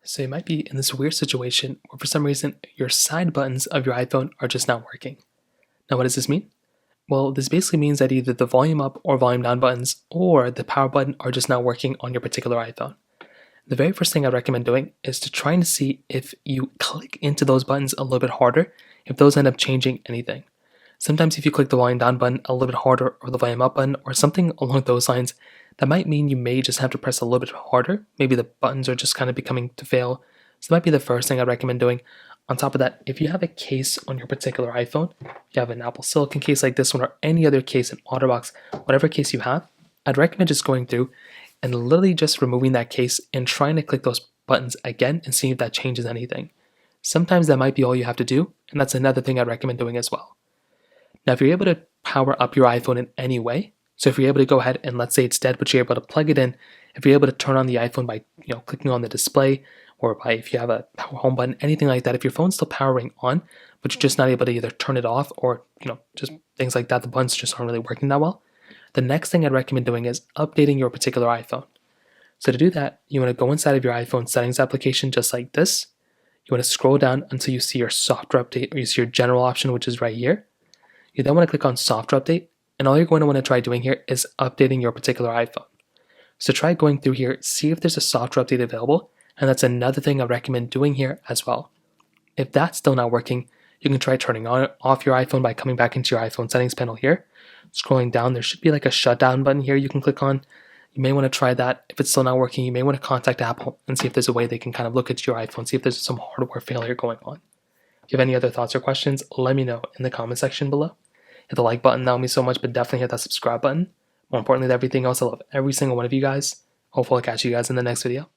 So you might be in this weird situation where for some reason your side buttons of your iPhone are just not working. Now what does this mean? Well, this basically means that either the volume up or volume down buttons or the power button are just not working on your particular iPhone. The very first thing I recommend doing is to try and see if you click into those buttons a little bit harder, if those end up changing anything. Sometimes if you click the volume down button a little bit harder or the volume up button or something along those lines, that might mean you may just have to press a little bit harder. Maybe the buttons are just kind of becoming to fail. So that might be the first thing I'd recommend doing. On top of that, if you have a case on your particular iPhone, if you have an Apple Silicon case like this one or any other case, an OtterBox, whatever case you have, I'd recommend just going through and literally just removing that case and trying to click those buttons again and seeing if that changes anything. Sometimes that might be all you have to do, and that's another thing I'd recommend doing as well. Now, if you're able to power up your iPhone in any way, so if you're able to go ahead and let's say it's dead, but you're able to plug it in, if you're able to turn on the iPhone by clicking on the display, or by if you have a power home button, anything like that, if your phone's still powering on, but you're just not able to either turn it off or just things like that, the buttons just aren't really working that well, the next thing I'd recommend doing is updating your particular iPhone. So to do that, you want to go inside of your iPhone settings application just like this. You want to scroll down until you see your software update or you see your general option, which is right here. You then want to click on software update, and all you're going to want to try doing here is updating your particular iPhone. So try going through here, see if there's a software update available, and that's another thing I recommend doing here as well. If that's still not working, you can try turning off your iPhone by coming back into your iPhone settings panel here. Scrolling down, there should be like a shutdown button here you can click on. You may want to try that. If it's still not working, you may want to contact Apple and see if there's a way they can kind of look at your iPhone, see if there's some hardware failure going on. If you have any other thoughts or questions, let me know in the comment section below. Hit the like button, that would mean so much, but definitely hit that subscribe button. More importantly than everything else, I love every single one of you guys. Hopefully I'll catch you guys in the next video.